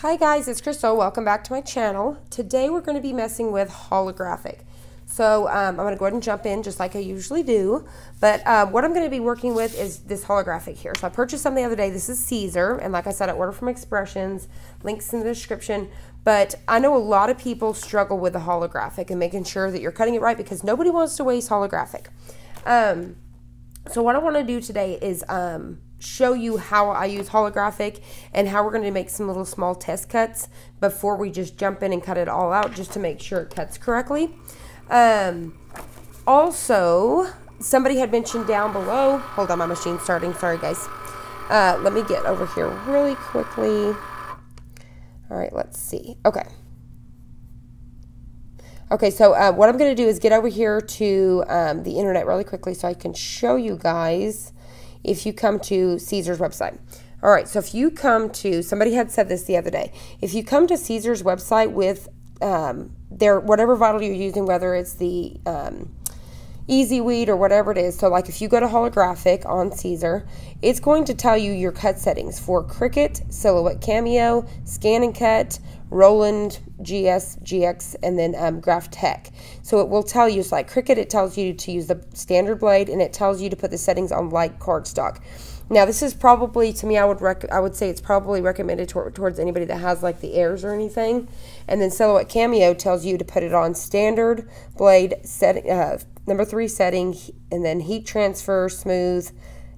Hi guys, it's Crystal. Welcome back to my channel. Today we're going to be messing with holographic. So I'm going to go ahead and jump in just like I usually do. But what I'm going to be working with is this holographic here. So I purchased some the other day. This is Caesar. And like I said, I ordered from Expressions. Links in the description. But I know a lot of people struggle with the holographic and making sure that you're cutting it right because nobody wants to waste holographic. So what I want to do today is show you how I use holographic and how we're going to make some little small test cuts before we just jump in and cut it all out just to make sure it cuts correctly. Also, somebody had mentioned down below, hold on, my machine's starting, sorry guys. Let me get over here really quickly. All right, let's see. Okay, so what I'm going to do is get over here to the internet really quickly so I can show you guys if you come to Caesar's website. All right, so if you come to, somebody had said this the other day, if you come to Caesar's website with their whatever vinyl you're using, whether it's the Easy Weed or whatever it is, so like if you go to holographic on Caesar, it's going to tell you your cut settings for Cricut, Silhouette Cameo, Scan and Cut, Roland, GS, GX, and then Graph Tech. So it will tell you, it's like Cricut, it tells you to use the standard blade, and it tells you to put the settings on light cardstock. Now this is probably, to me, I would say it's probably recommended towards anybody that has like the airs or anything. And then Silhouette Cameo tells you to put it on standard blade setting, number 3 setting, and then heat transfer smooth.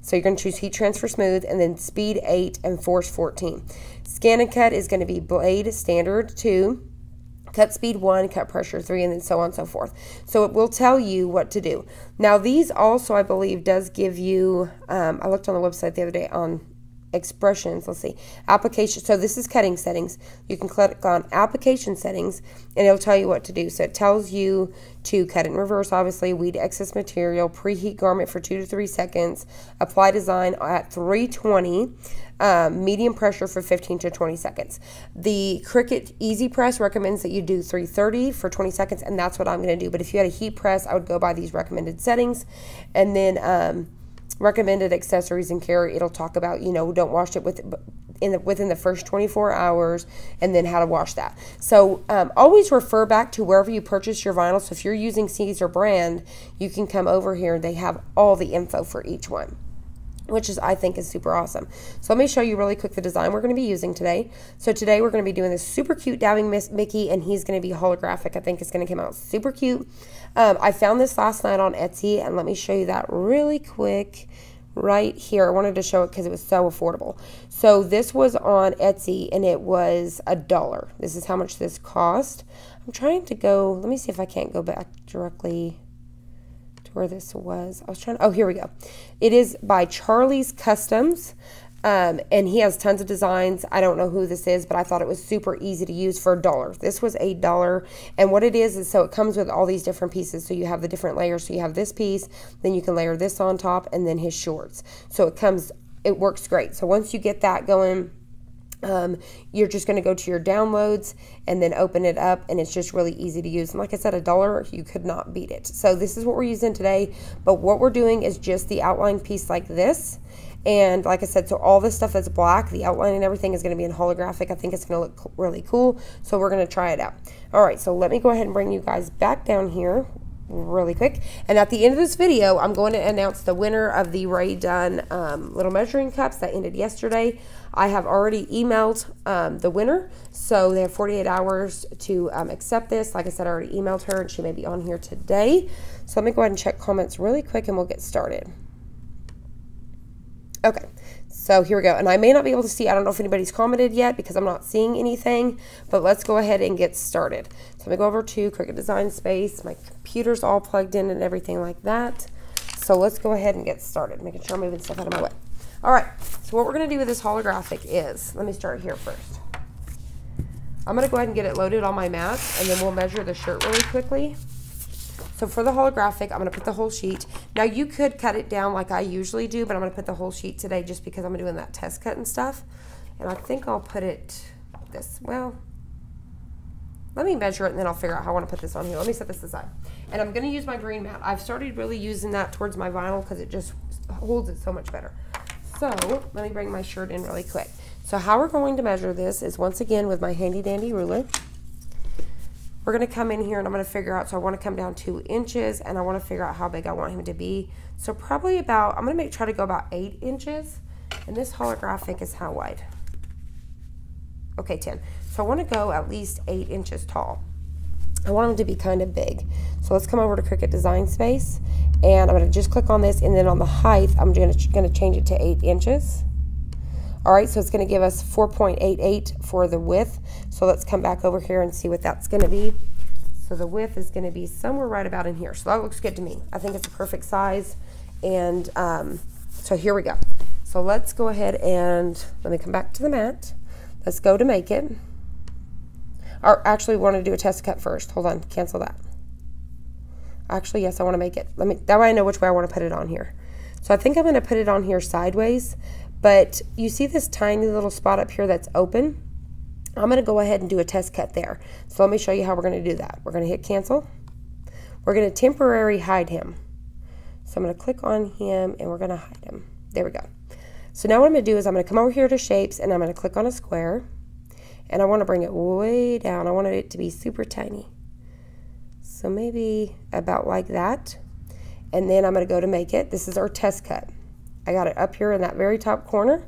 So you're going to choose heat transfer smooth, and then speed 8 and force 14. Scan and cut is going to be blade standard 2, cut speed 1, cut pressure 3, and then so on and so forth. So it will tell you what to do. Now these also, I believe, does give you, I looked on the website the other day on Expressions, let's see, application. So this is cutting settings. You can click on application settings and it'll tell you what to do. So it tells you to cut in reverse, obviously, weed excess material, preheat garment for 2 to 3 seconds, apply design at 320, medium pressure for 15 to 20 seconds. The Cricut Easy Press recommends that you do 330 for 20 seconds, and that's what I'm going to do. But if you had a heat press, I would go by these recommended settings. And then recommended accessories and care, it'll talk about, you know, don't wash it within the first 24 hours, and then how to wash that. So always refer back to wherever you purchase your vinyl. So if you're using Caesar brand, you can come over here and they have all the info for each one, which is, I think, is super awesome. So let me show you really quick the design we're going to be using today. So today we're going to be doing this super cute dabbing Mickey, and he's going to be holographic. I think it's going to come out super cute. I found this last night on Etsy, and let me show you that really quick right here. I wanted to show it because it was so affordable. So this was on Etsy, and it was $1. This is how much this cost. I'm trying to go, let me see if I can't go back directly where this was. I was trying to, oh, here we go. It is by Charley's Customs, and he has tons of designs. I don't know who this is, but I thought it was super easy to use for $1. This was $8, and what it is so it comes with all these different pieces. So you have the different layers. So you have this piece, then you can layer this on top, and then his shorts. So it works great. So once you get that going, you're just going to go to your downloads and then open it up, and it's just really easy to use. And like I said, $1, you could not beat it. So this is what we're using today, but what we're doing is just the outline piece like this. And like I said, so all this stuff that's black, the outline and everything, is going to be in holographic. I think it's going to look really cool, so we're going to try it out. All right, so let me go ahead and bring you guys back down here really quick, and at the end of this video I'm going to announce the winner of the Ray Dunn little measuring cups that ended yesterday. I have already emailed the winner, so they have 48 hours to accept this. Like I said, I already emailed her, and she may be on here today. So let me go ahead and check comments really quick, and we'll get started. Okay, so here we go. And I may not be able to see, I don't know if anybody's commented yet because I'm not seeing anything, but let's go ahead and get started. So let me go over to Cricut Design Space. My computer's all plugged in and everything like that. So let's go ahead and get started, making sure I'm moving stuff out of my way. All right, so what we're going to do with this holographic is, let me start here first. I'm going to go ahead and get it loaded on my mat, and then we'll measure the shirt really quickly. So for the holographic, I'm going to put the whole sheet. Now you could cut it down like I usually do, but I'm going to put the whole sheet today just because I'm doing that test cut and stuff. And I think I'll put it this, well, let me measure it and then I'll figure out how I want to put this on here. Let me set this aside. And I'm going to use my green mat. I've started really using that towards my vinyl because it just holds it so much better. So let me bring my shirt in really quick. So how we're going to measure this is once again with my handy dandy ruler. We're going to come in here and I'm going to figure out, so I want to come down 2 inches and I want to figure out how big I want him to be. So probably about, I'm going to try to go about 8 inches. And this holographic is how wide? Okay, 10. So I want to go at least 8 inches tall. I want him to be kind of big. So let's come over to Cricut Design Space and I'm going to just click on this, and then on the height I'm going to change it to 8 inches. Alright, so it's going to give us 4.88 for the width. So let's come back over here and see what that's going to be. So the width is going to be somewhere right about in here. So that looks good to me. I think it's a perfect size. And so here we go. So let's go ahead and let me come back to the mat. Let's go to make it. Or actually, we want to do a test cut first. Hold on, cancel that. Actually, yes, I want to make it. That way I know which way I want to put it on here. So I think I'm going to put it on here sideways. But you see this tiny little spot up here that's open? I'm going to go ahead and do a test cut there. So let me show you how we're going to do that. We're going to hit cancel. We're going to temporarily hide him. So I'm going to click on him and we're going to hide him. There we go. So now what I'm going to do is I'm going to come over here to shapes and I'm going to click on a square. And I want to bring it way down. I want it to be super tiny. So maybe about like that. And then I'm going to go to make it. This is our test cut. I got it up here in that very top corner.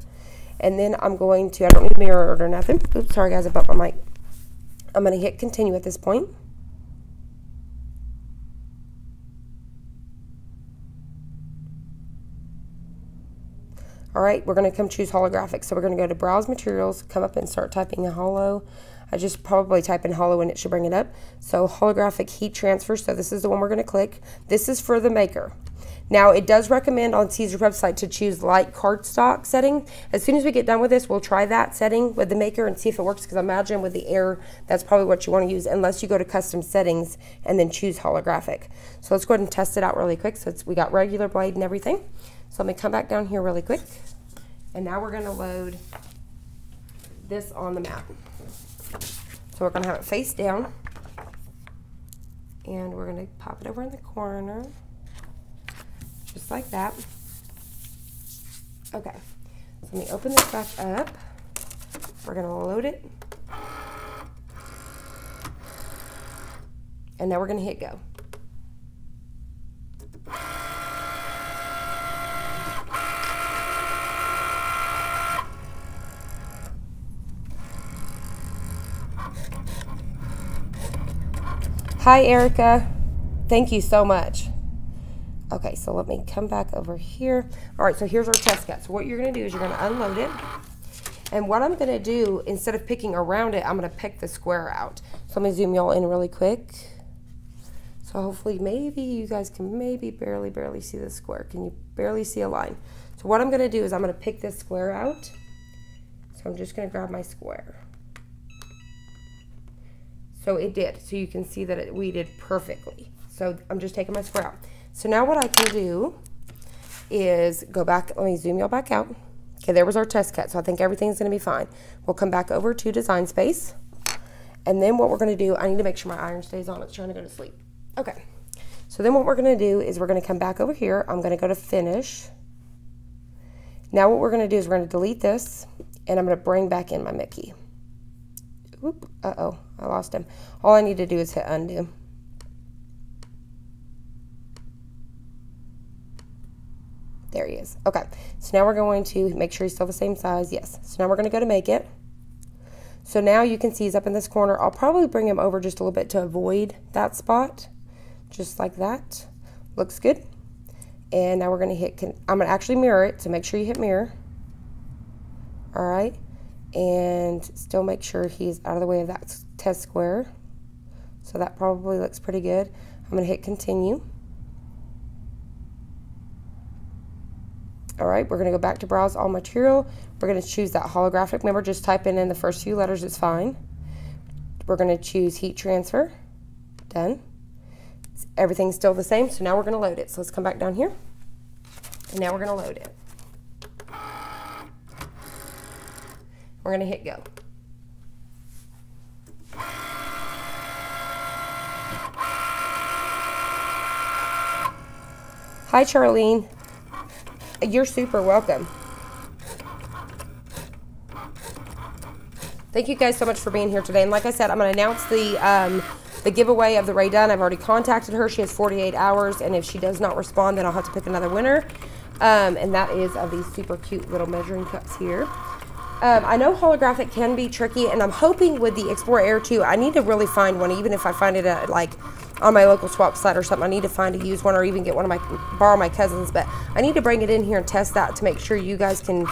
And then I'm going to, I don't need a mirror or nothing. Oops, sorry guys, I bumped my mic. I'm going to hit continue at this point. All right, we're going to come choose holographic. So we're going to go to browse materials, come up and start typing a holo. I just probably type in holo and it should bring it up. So holographic heat transfer. So this is the one we're going to click. This is for the maker. Now it does recommend on Caesar's website to choose light cardstock setting. As soon as we get done with this, we'll try that setting with the maker and see if it works, because I imagine with the air, that's probably what you want to use unless you go to custom settings and then choose holographic. So let's go ahead and test it out really quick. So we got regular blade and everything. So let me come back down here really quick. And now we're going to load this on the mat. So we're going to have it face down. And we're going to pop it over in the corner. Just like that. Okay, so let me open this back up. We're going to load it. And now we're going to hit go. Hi, Erica. Thank you so much. Okay, so let me come back over here. All right, so here's our test cut. So what you're going to do is you're going to unload it. And what I'm going to do, instead of picking around it, I'm going to pick the square out. So let me zoom y'all in really quick. So hopefully maybe you guys can maybe barely see the square. Can you barely see a line? So what I'm going to do is I'm going to pick this square out. So I'm just going to grab my square. So it did. So you can see that it weeded perfectly. So I'm just taking my square out. So now what I can do is go back. Let me zoom y'all back out. Okay, there was our test cut. So I think everything's going to be fine. We'll come back over to Design Space. And then what we're going to do, I need to make sure my iron stays on. It's trying to go to sleep. Okay. So then what we're going to do is we're going to come back over here. I'm going to go to Finish. Now what we're going to do is we're going to delete this. And I'm going to bring back in my Mickey. Oop, uh-oh, I lost him. All I need to do is hit undo. There he is. Okay, so now we're going to make sure he's still the same size. Yes. So now we're going to go to make it. So now you can see he's up in this corner. I'll probably bring him over just a little bit to avoid that spot. Just like that. Looks good. And now we're going to hit, I'm going to actually mirror it, so make sure you hit mirror. All right. And still make sure he's out of the way of that test square. So that probably looks pretty good. I'm going to hit continue. All right, we're going to go back to browse all material. We're going to choose that holographic. Remember, just type in the first few letters, it's fine. We're going to choose heat transfer. Done. Everything's still the same, so now we're going to load it. So let's come back down here. And now we're going to load it. We're going to hit go. Hi, Charlene. You're super welcome. Thank you guys so much for being here today. And like I said, I'm going to announce the giveaway of the Ray Dunn. I've already contacted her. She has 48 hours, and if she does not respond, then I'll have to pick another winner. And that is of these super cute little measuring cups here. I know holographic can be tricky, and I'm hoping with the Explorer Air 2, I need to really find one, even if I find it at, like, on my local swap site or something. I need to find a used one, or even get one of borrow my cousin's, but I need to bring it in here and test that to make sure you guys can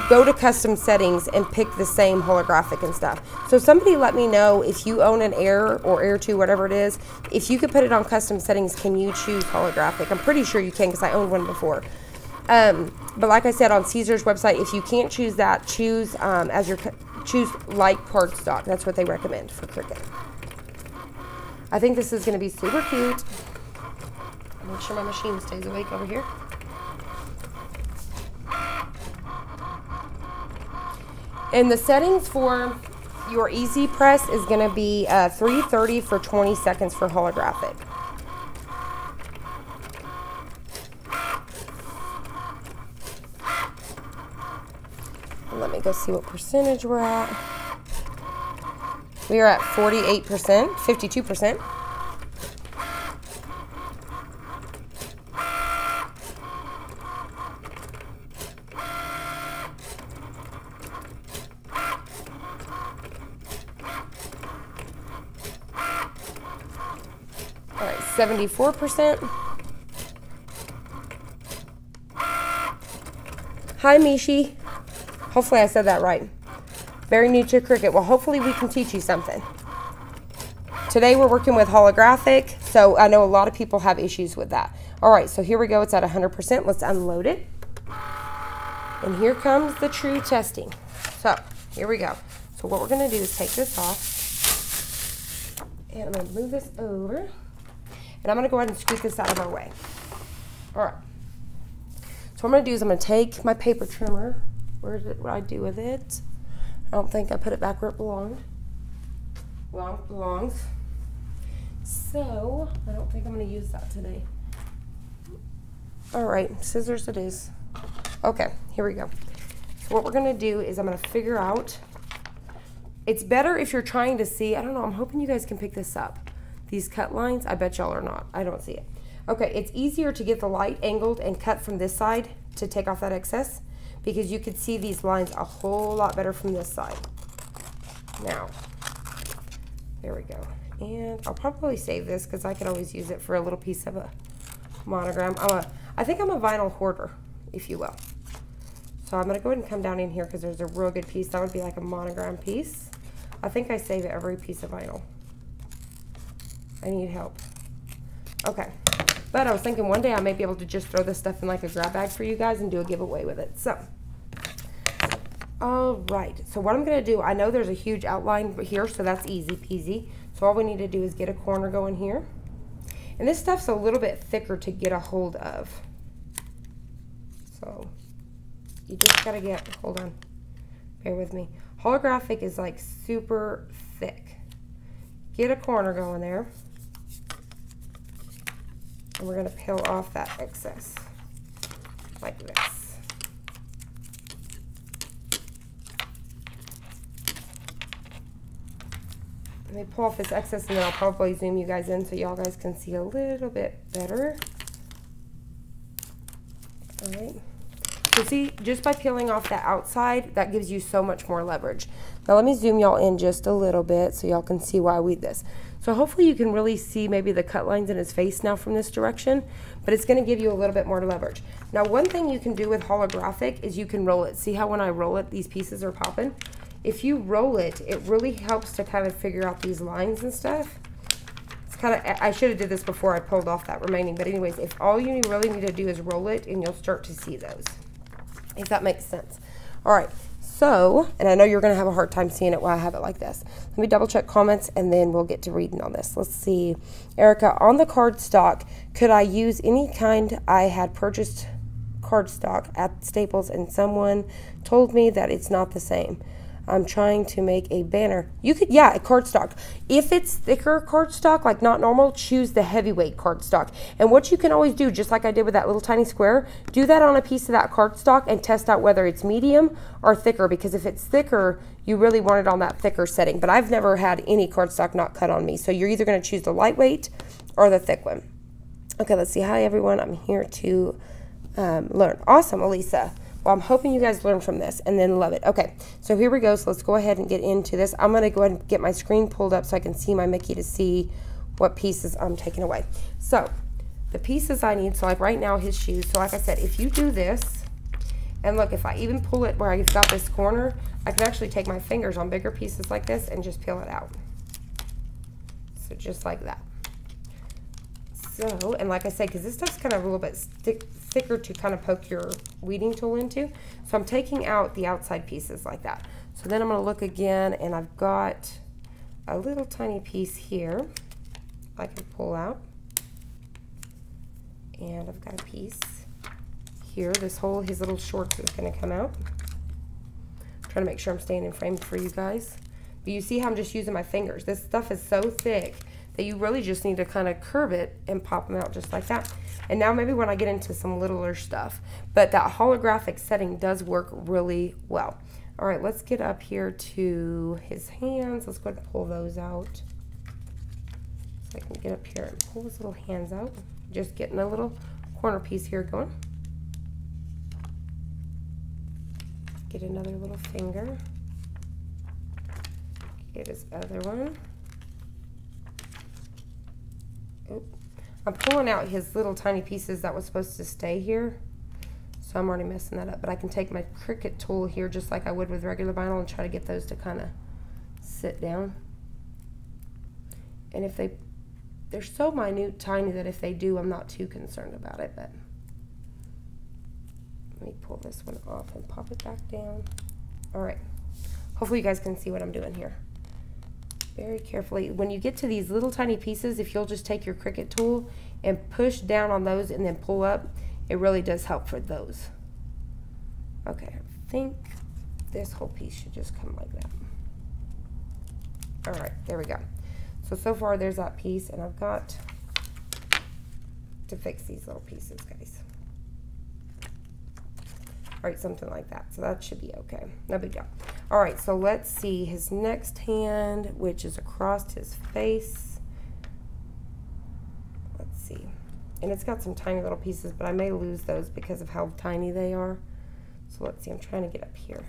go to custom settings and pick the same holographic and stuff. So somebody let me know if you own an Air or Air 2, whatever it is, if you could put it on custom settings, can you choose holographic? I'm pretty sure you can because I owned one before. But like I said on Caesar's website, if you can't choose that, choose choose light cardstock. That's what they recommend for Cricut. I think this is going to be super cute. Make sure my machine stays awake over here. And the settings for your easy press is going to be 330 for 20 seconds for holographic. And let me go see what percentage we're at. We are at 48%, 52%. All right, 74%. Hi, Mishi. Hopefully I said that right. Very new to Cricut. Well, hopefully we can teach you something. Today we're working with holographic, so I know a lot of people have issues with that. All right, so here we go. It's at 100%. Let's unload it. And here comes the true testing. So here we go. So what we're going to do is take this off. And I'm going to move this over. And I'm going to go ahead and scoot this out of our way. All right. So what I'm going to do is I'm going to take my paper trimmer. Where did I do with it? I don't think I put it back where it belonged. Well, it belongs. So I don't think I'm going to use that today. All right, scissors it is. Okay, here we go. So what we're going to do is I'm going to figure out. It's better if you're trying to see. I don't know. I'm hoping you guys can pick this up. These cut lines, I bet y'all are not. I don't see it. Okay, it's easier to get the light angled and cut from this side to take off that excess, because you could see these lines a whole lot better from this side. Now, there we go. And I'll probably save this because I could always use it for a little piece of a monogram. I think I'm a vinyl hoarder, if you will. So I'm going to go ahead and come down in here because there's a real good piece. That would be like a monogram piece. I think I save every piece of vinyl. I need help. Okay. But I was thinking one day I may be able to just throw this stuff in like a grab bag for you guys and do a giveaway with it. So, all right. So what I'm going to do, I know there's a huge outline here, so that's easy peasy. So all we need to do is get a corner going here. And this stuff's a little bit thicker to get a hold of. So you just got to get, hold on, bear with me. Holographic is like super thick. Get a corner going there. And we're going to peel off that excess like this. Let me pull off this excess and then I'll probably zoom you guys in so y'all guys can see a little bit better. All right. So see, just by peeling off that outside, that gives you so much more leverage. Now let me zoom y'all in just a little bit so y'all can see why I weed this. So hopefully you can really see maybe the cut lines in his face now from this direction, but it's going to give you a little bit more leverage. Now one thing you can do with holographic is you can roll it. See how when I roll it, these pieces are popping? If you roll it, it really helps to kind of figure out these lines and stuff. It's kind of, I should have did this before I pulled off that remaining, but anyways, if all you really need to do is roll it and you'll start to see those, if that makes sense. All right. So, and I know you're going to have a hard time seeing it while I have it like this. Let me double check comments and then we'll get to reading on this. Let's see. Erica, on the cardstock, could I use any kind? I had purchased cardstock at Staples and someone told me that it's not the same. I'm trying to make a banner. You could, yeah, a cardstock. If it's thicker cardstock, like not normal, choose the heavyweight cardstock. And what you can always do, just like I did with that little tiny square, do that on a piece of that cardstock and test out whether it's medium or thicker, because if it's thicker, you really want it on that thicker setting. But I've never had any cardstock not cut on me. So you're either going to choose the lightweight or the thick one. Okay, let's see. Hi, everyone. I'm here to learn. Awesome, Elisa. Well, I'm hoping you guys learn from this and then love it. Okay, so here we go. So let's go ahead and get into this. I'm going to go ahead and get my screen pulled up so I can see my Mickey to see what pieces I'm taking away. So the pieces I need, so like right now his shoes. So like I said, if you do this, and look, if I even pull it where I've got this corner, I can actually take my fingers on bigger pieces like this and just peel it out. So just like that. So, and like I said, because this stuff's kind of a little bit thicker to kind of poke your weeding tool into. So I'm taking out the outside pieces like that. So then I'm going to look again, and I've got a little tiny piece here I can pull out. And I've got a piece here. This whole, his little shorts is going to come out. I'm trying to make sure I'm staying in frame for you guys. But you see how I'm just using my fingers. This stuff is so thick that you really just need to kind of curve it and pop them out just like that. And now maybe when I get into some littler stuff, but that holographic setting does work really well. All right, let's get up here to his hands. Let's go ahead and pull those out. So I can get up here and pull his little hands out. Just getting a little corner piece here going. Get another little finger. Get his other one. Oop. I'm pulling out his little tiny pieces that was supposed to stay here, so I'm already messing that up. But I can take my Cricut tool here just like I would with regular vinyl and try to get those to kind of sit down. And if they're so minute, tiny that if they do, I'm not too concerned about it. But let me pull this one off and pop it back down. All right. Hopefully you guys can see what I'm doing here. Very carefully. When you get to these little tiny pieces, if you'll just take your Cricut tool and push down on those and then pull up, it really does help for those. Okay, I think this whole piece should just come like that. All right, there we go. So far there's that piece, and I've got to fix these little pieces, guys. All right, something like that. So that should be okay. No big deal. All right, so let's see his next hand, which is across his face. Let's see. And it's got some tiny little pieces, but I may lose those because of how tiny they are. So let's see. I'm trying to get up here.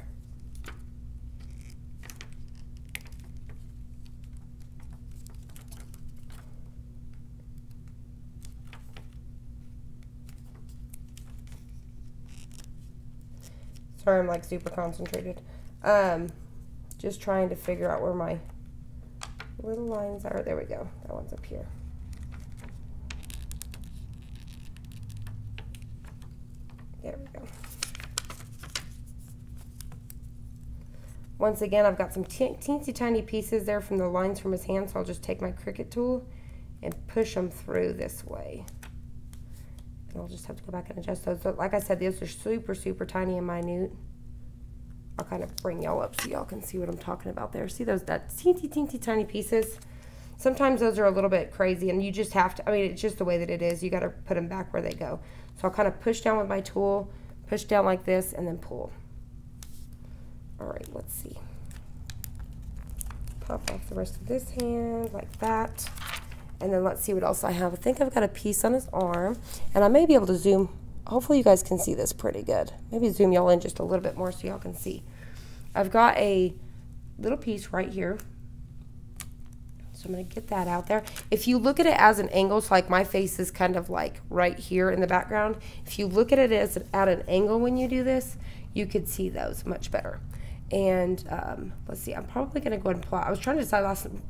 Sorry, I'm like super concentrated. Just trying to figure out where my little lines are. There we go. That one's up here. There we go. Once again, I've got some teensy tiny pieces there from the lines from his hand, so I'll just take my Cricut tool and push them through this way. And I'll just have to go back and adjust those. But like I said, these are super, super tiny and minute. I'll kind of bring y'all up so y'all can see what I'm talking about there. See those, that teensy tiny pieces? Sometimes those are a little bit crazy, and you just have to, I mean, it's just the way that it is. You got to put them back where they go. So I'll kind of push down with my tool, push down like this, and then pull. All right, let's see. Pop off the rest of this hand like that. And then let's see what else I have. I think I've got a piece on his arm, and I may be able to zoom. Hopefully you guys can see this pretty good. Maybe zoom y'all in just a little bit more so y'all can see. I've got a little piece right here. So I'm going to get that out there. If you look at it as an angle, so like my face is kind of like right here in the background. If you look at it as at an angle when you do this, you could see those much better. And let's see, I'm probably going to go ahead and pull out. I was trying to decide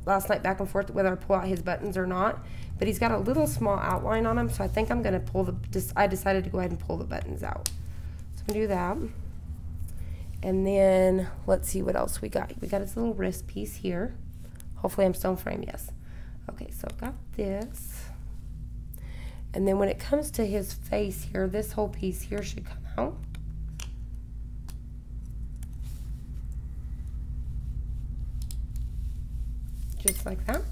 last night back and forth whether I pull out his buttons or not, but he's got a little small outline on him, so I think I'm going to pull I decided to go ahead and pull the buttons out. So I'm going to do that. And then let's see what else we got. We got his little wrist piece here. Hopefully I'm still in frame, yes. Okay, so I've got this. And then when it comes to his face here, this whole piece here should come out. just like that.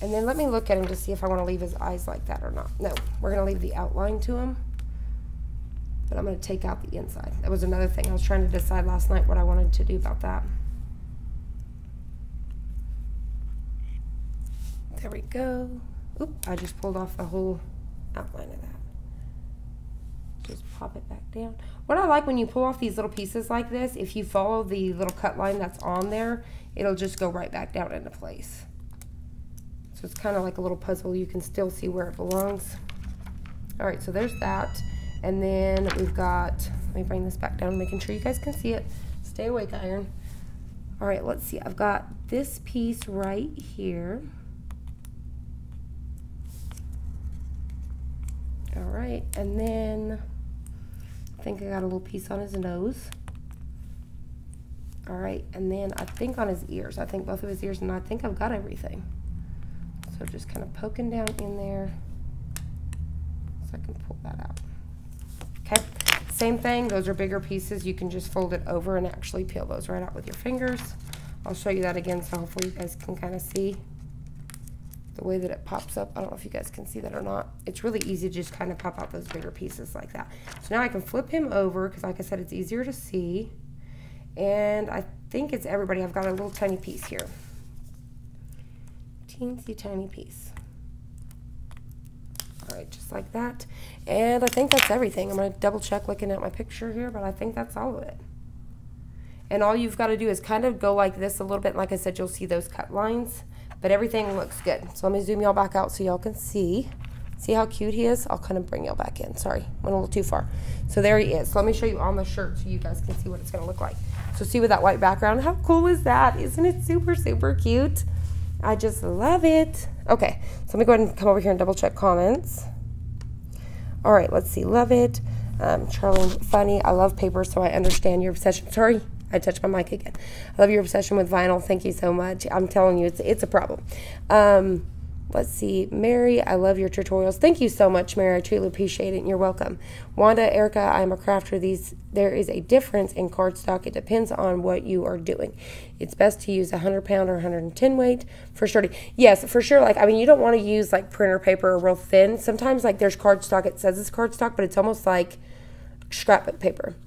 And then let me look at him to see if I want to leave his eyes like that or not. No, we're going to leave the outline to him, but I'm going to take out the inside. That was another thing I was trying to decide last night what I wanted to do about that. There we go. Oop, I just pulled off the whole outline of that. Just pop it back down. What I like when you pull off these little pieces like this, if you follow the little cut line that's on there, it'll just go right back down into place. So it's kind of like a little puzzle. You can still see where it belongs. All right, so there's that. And then we've got, let me bring this back down, making sure you guys can see it. Stay awake, iron. All right, let's see. I've got this piece right here. All right, and then I think I got a little piece on his nose. All right, and then I think on his ears. I think both of his ears, and I think I've got everything. So just kind of poking down in there so I can pull that out. Okay, same thing. Those are bigger pieces. You can just fold it over and actually peel those right out with your fingers. I'll show you that again, so hopefully you guys can kind of see the way that it pops up. I don't know if you guys can see that or not. It's really easy to just kind of pop out those bigger pieces like that. So now I can flip him over because, like I said, it's easier to see. And I think it's everybody. I've got a little tiny piece here. Teensy tiny piece. All right, just like that. And I think that's everything. I'm going to double check looking at my picture here, but I think that's all of it. And all you've got to do is kind of go like this a little bit. Like I said, you'll see those cut lines, but everything looks good. So let me zoom y'all back out so y'all can see. See how cute he is? I'll kind of bring y'all back in. Sorry, went a little too far. So there he is. So let me show you on the shirt so you guys can see what it's going to look like. So see with that white background, how cool is that? Isn't it super, super cute? I just love it. Okay, so let me go ahead and come over here and double check comments. All right, let's see. Love it. Charley, funny. I love paper, so I understand your obsession. Sorry, I touched my mic again. I love your obsession with vinyl. Thank you so much. I'm telling you, it's a problem. Let's see. Mary, I love your tutorials. Thank you so much, Mary. I truly appreciate it, and you're welcome. Wanda, Erica, I'm a crafter. There is a difference in cardstock. It depends on what you are doing. It's best to use 100 pound or 110 weight for sturdy. Yes, for sure. Like, I mean, you don't want to use like printer paper or real thin. Sometimes like there's cardstock. It says it's cardstock, but it's almost like scrapbook paper.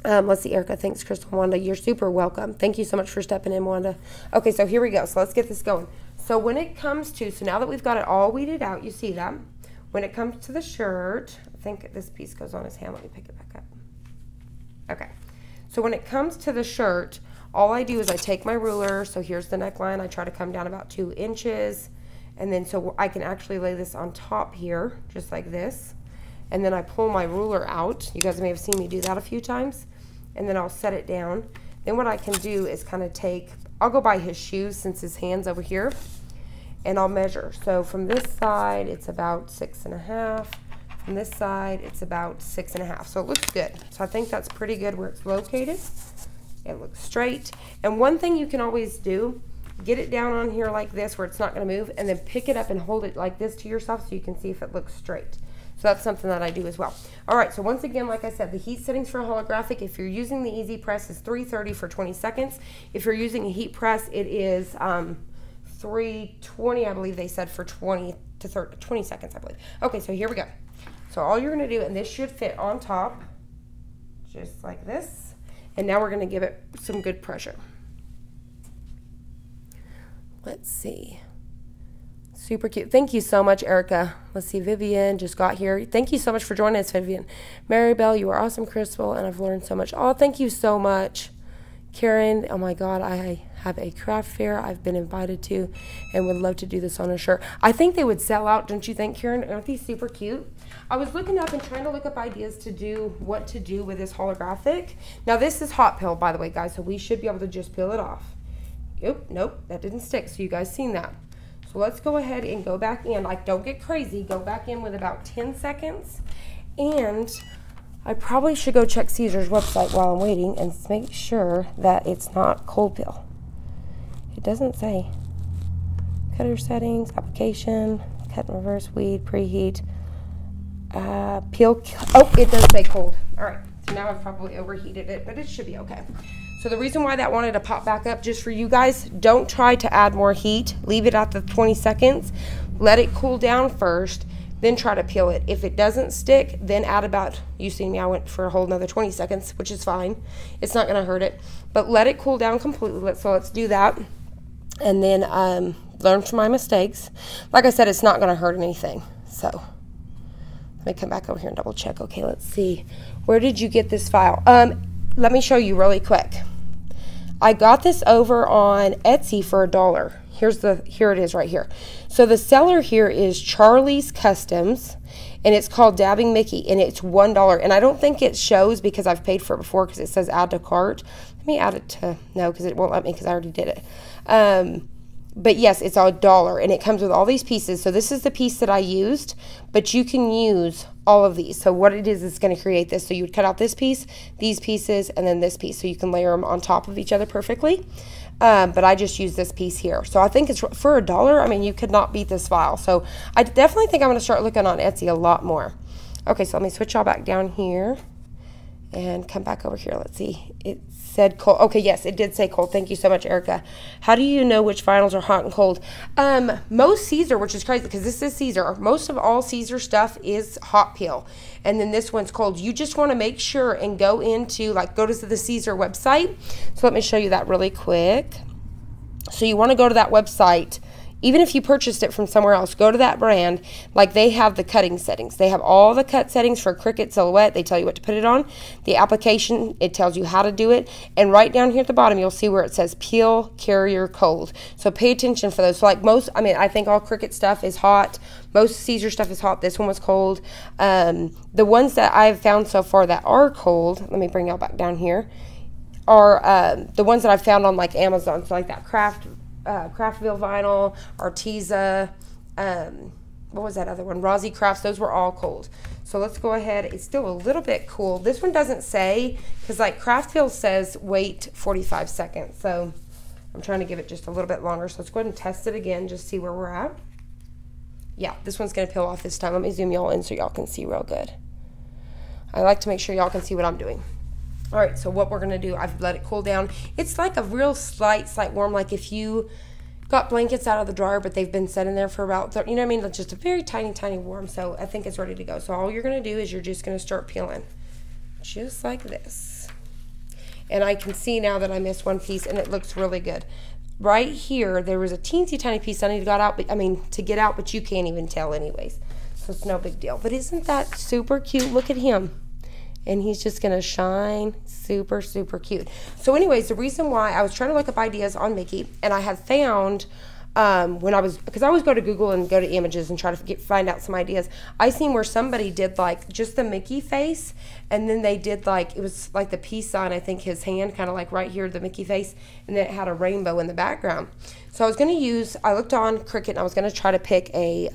Let's see, Erica, thanks, Crystal. Wanda, you're super welcome. Thank you so much for stepping in, Wanda. Okay, so here we go. So let's get this going. So when it comes to, so now that we've got it all weeded out, you see that. When it comes to the shirt, I think this piece goes on his hand. Let me pick it back up. Okay. So when it comes to the shirt, all I do is I take my ruler. So here's the neckline. I try to come down about 2 inches. And then so I can actually lay this on top here, just like this. And then I pull my ruler out. You guys may have seen me do that a few times. And then I'll set it down. Then what I can do is kind of take, I'll go by his shoes since his hand's over here. And I'll measure. So from this side, it's about 6.5. From this side, it's about 6.5. So it looks good. So I think that's pretty good where it's located. It looks straight. And one thing you can always do, get it down on here like this where it's not going to move, and then pick it up and hold it like this to yourself so you can see if it looks straight. So that's something that I do as well. All right, so once again, like I said, the heat settings for holographic, if you're using the easy press, is 330 for 20 seconds. If you're using a heat press, it is 320, I believe they said, for 20 seconds, I believe. Okay, so here we go. So all you're gonna do, and this should fit on top, just like this. And now we're gonna give it some good pressure. Let's see. Super cute. Thank you so much, Erica. Let's see, Vivian just got here. Thank you so much for joining us, Vivian. Maribel, you are awesome, Crystal, and I've learned so much. Oh, thank you so much. Karen, oh my God, I have a craft fair I've been invited to and would love to do this on a shirt. I think they would sell out, don't you think, Karen? Aren't these super cute? I was looking up and trying to look up ideas to do what to do with this holographic. Now, this is hot peel, by the way, guys, so we should be able to just peel it off. Nope, that didn't stick, so you guys seen that. So let's go ahead and go back in. Like, don't get crazy. Go back in with about 10 seconds. And I probably should go check Caesar's website while I'm waiting and make sure that it's not cold peel. It doesn't say. Cutter settings, application, cut and reverse, weed, preheat, peel. Oh, it does say cold. All right. So now I've probably overheated it, but it should be okay. So So the reason why that wanted to pop back up, just for you guys, don't try to add more heat. Leave it at the 20 seconds. Let it cool down first, then try to peel it. If it doesn't stick, then add about, you see me, I went for a whole another 20 seconds, which is fine. It's not gonna hurt it, but let it cool down completely. So let's do that. And then learn from my mistakes. Like I said, it's not gonna hurt anything. So let me come back over here and double check. Okay, let's see. Where did you get this file? Let me show you really quick. I got this over on Etsy for $1. Here it is right here. So the seller here is Charley's Customs, and it's called Dabbing Mickey, and it's $1. And I don't think it shows because I've paid for it before because it says add to cart. Let me add it to, no, because it won't let me because I already did it. But yes, it's $1, and it comes with all these pieces. So this is the piece that I used, but you can use all of these. So what it is going to create this. So you would cut out this piece, these pieces, and then this piece. So you can layer them on top of each other perfectly. But I just use this piece here. So I think it's for $1. I mean, you could not beat this file. So I definitely think I'm going to start looking on Etsy a lot more. Okay, so let me switch y'all back down here and come back over here. Let's see. It said cold. Okay, yes, it did say cold. Thank you so much, Erica. How do you know which vinyls are hot and cold? Most Caesar, which is crazy because this is Caesar. Most of all Caesar stuff is hot peel. And then this one's cold. You just want to make sure and go into, like, go to the Caesar website. So let me show you that really quick. So you want to go to that website. Even if you purchased it from somewhere else, go to that brand. Like, they have the cutting settings. They have all the cut settings for Cricut Silhouette. They tell you what to put it on. The application, it tells you how to do it. And right down here at the bottom, you'll see where it says peel, carrier, cold. So pay attention for those. So like most, I mean, I think all Cricut stuff is hot. Most Caesar stuff is hot. This one was cold. The ones that I've found so far that are cold, let me bring y'all back down here, are the ones that I've found on like Amazon. So like that Craftville vinyl, Arteza, what was that other one? Rozzy Crafts. Those were all cold. So let's go ahead. It's still a little bit cool. This one doesn't say, because like Craftville says wait 45 seconds. So I'm trying to give it just a little bit longer. So let's go ahead and test it again, just see where we're at. Yeah, this one's going to peel off this time. Let me zoom y'all in so y'all can see real good. I like to make sure y'all can see what I'm doing. All right, so what we're gonna do, I've let it cool down. It's like a real slight warm, like if you got blankets out of the dryer, but they've been sitting there for about 30, you know what I mean? Just a very tiny, tiny warm. So I think it's ready to go. So all you're gonna do is you're just gonna start peeling, just like this. And I can see now that I missed one piece, and it looks really good. Right here, there was a teensy tiny piece I need to get out, but you can't even tell anyways. So it's no big deal. But isn't that super cute? Look at him. And he's just gonna shine. Super, super cute. So anyways, the reason why I was trying to look up ideas on Mickey, and I had found because I always go to Google and go to images and try to find out some ideas. I seen where somebody did like just the Mickey face, and then they did like, it was like the peace sign, I think his hand, kind of like right here, the Mickey face, and then it had a rainbow in the background. So I was gonna I looked on Cricut, and I was gonna try to pick a,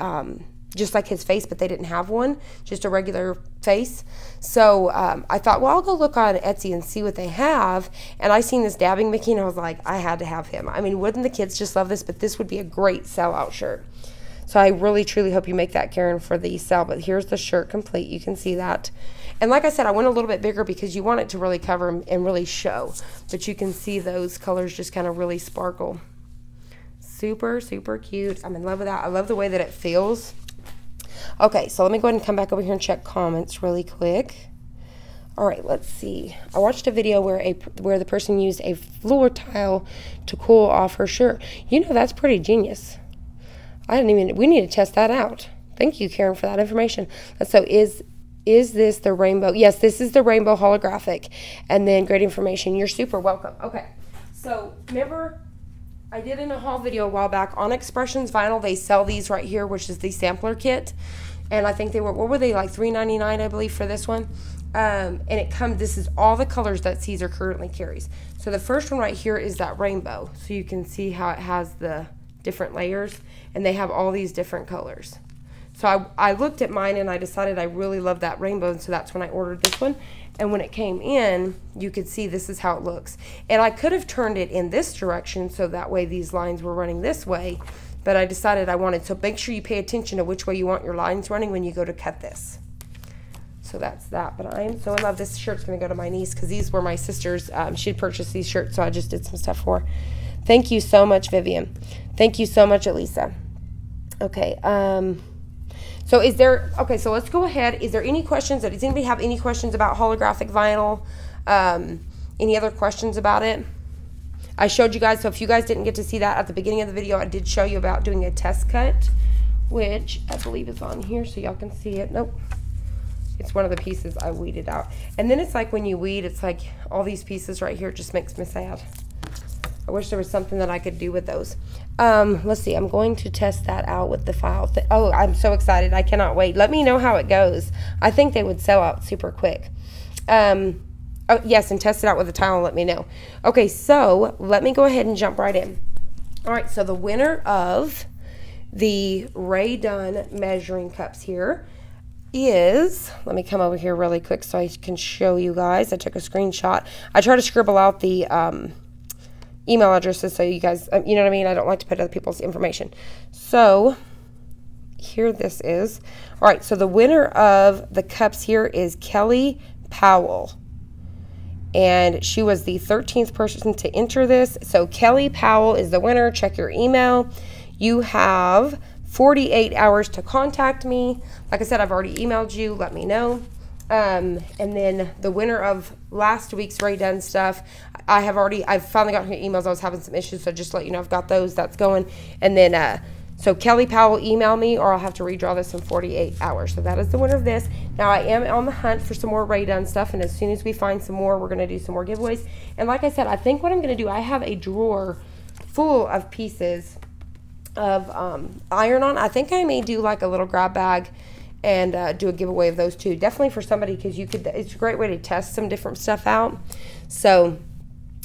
just like his face, but they didn't have one, just a regular face. So I thought, well, I'll go look on Etsy and see what they have. And I seen this Dabbing Mickey, and I was like, I had to have him. I mean, wouldn't the kids just love this? But this would be a great sellout shirt. So I really, truly hope you make that, Karen, for the sell. But here's the shirt complete. You can see that. And like I said, I went a little bit bigger because you want it to really cover and really show. But you can see those colors just kind of really sparkle. Super, super cute. I'm in love with that. I love the way that it feels. Okay, so let me go ahead and come back over here and check comments really quick. All right, let's see. I watched a video where the person used a floor tile to cool off her shirt. You know, that's pretty genius. We need to test that out. Thank you, Karen, for that information. So is this the rainbow? Yes, this is the rainbow holographic. And then great information. You're super welcome. Okay, so remember, I did in a haul video a while back on Expressions Vinyl. They sell these right here, which is the sampler kit. And I think they were, what were they, like $3.99, I believe, for this one. And this is all the colors that Caesar currently carries. So the first one right here is that rainbow. So you can see how it has the different layers, and they have all these different colors. So I looked at mine, and I decided I really love that rainbow, and so that's when I ordered this one. And when it came in, you could see this is how it looks. And I could have turned it in this direction so that way these lines were running this way, but I decided I wanted, so make sure you pay attention to which way you want your lines running when you go to cut this. So that's that. But I am so in love. This shirt's going to go to my niece because these were my sister's. She'd purchased these shirts, so I just did some stuff for her. Thank you so much, Vivian. Thank you so much, Elisa. Okay. So is there, okay, so let's go ahead. Is there any questions? Does anybody have any questions about holographic vinyl? Any other questions about it? I showed you guys, so if you guys didn't get to see that at the beginning of the video, I did show you about doing a test cut, which I believe is on here so y'all can see it. Nope. It's one of the pieces I weeded out. And then it's like when you weed, it's like all these pieces right here, it just makes me sad. I wish there was something that I could do with those. Let's see. I'm going to test that out with the file. Oh, I'm so excited. I cannot wait. Let me know how it goes. I think they would sell out super quick. Oh, yes, and test it out with a tile and let me know. Okay, so let me go ahead and jump right in. All right, so the winner of the Ray Dunn measuring cups here is, let me come over here really quick so I can show you guys. I took a screenshot. I try to scribble out the email addresses so you guys, you know what I mean? I don't like to put other people's information. So here this is. All right, so the winner of the cups here is Kelly Powell. And she was the 13th person to enter this. So Kelly Powell is the winner. Check your email. You have 48 hours to contact me. Like I said, I've already emailed you. Let me know. And then the winner of last week's Ray Dunn stuff, I've finally got her emails. I was having some issues, so just to let you know, I've got those. That's going. And then, so Kelly Powell, email me, or I'll have to redraw this in 48 hours. So that is the winner of this. Now, I am on the hunt for some more Ray Dunn stuff, and as soon as we find some more, we're going to do some more giveaways. And like I said, I think what I'm going to do, I have a drawer full of pieces of iron-on. I think I may do like a little grab bag and do a giveaway of those too. Definitely for somebody, because you could, it's a great way to test some different stuff out. So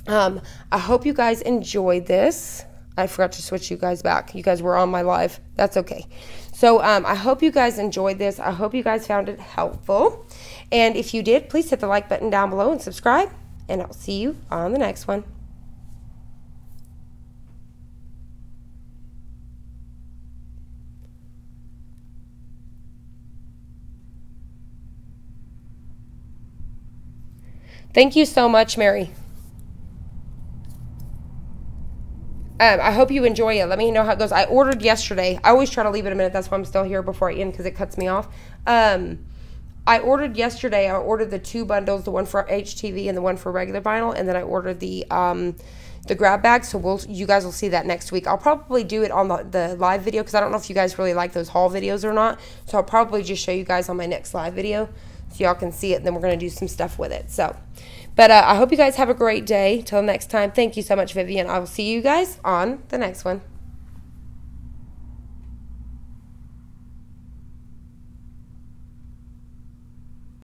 I hope you guys enjoyed this. I forgot to switch you guys back. You guys were on my live. That's okay. So I hope you guys enjoyed this. I hope you guys found it helpful. And if you did, please hit the like button down below and subscribe. And I'll see you on the next one. Thank you so much, Mary. I hope you enjoy it. Let me know how it goes. I ordered yesterday. I always try to leave it a minute. That's why I'm still here before I end, because it cuts me off. I ordered yesterday. I ordered the 2 bundles, the one for HTV and the one for regular vinyl, and then I ordered the grab bag. So you guys will see that next week. I'll probably do it on the live video, because I don't know if you guys really like those haul videos or not. So I'll probably just show you guys on my next live video so y'all can see it, and then we're going to do some stuff with it. So, but I hope you guys have a great day. Till next time, thank you so much, Vivian. I will see you guys on the next one.